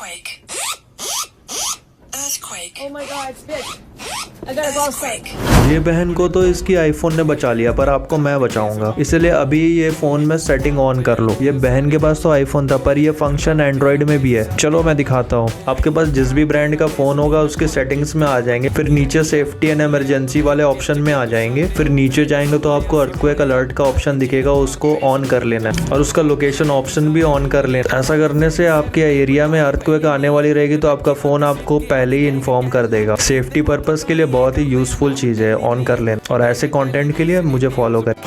Earthquake. Earthquake. Oh my god, it's big. I gotta go outside. ये बहन को तो इसकी आईफोन ने बचा लिया, पर आपको मैं बचाऊंगा, इसलिए अभी ये फोन में सेटिंग ऑन कर लो। ये बहन के पास तो आईफोन था, पर ये फंक्शन एंड्रॉइड में भी है। चलो मैं दिखाता हूँ। आपके पास जिस भी ब्रांड का फोन होगा उसके सेटिंग्स में आ जाएंगे, फिर नीचे सेफ्टी एंड इमरजेंसी वाले ऑप्शन में आ जाएंगे, फिर नीचे जाएंगे तो आपको अर्थक्वेक अलर्ट का ऑप्शन दिखेगा, उसको ऑन कर लेना है और उसका लोकेशन ऑप्शन भी ऑन कर लेना। ऐसा करने से आपके एरिया में अर्थक्वेक आने वाली रहेगी तो आपका फोन आपको पहले ही इन्फॉर्म कर देगा। सेफ्टी पर्पस के लिए बहुत ही यूजफुल चीज है, ऑन कर लेना। और ऐसे कंटेंट के लिए मुझे फॉलो करें।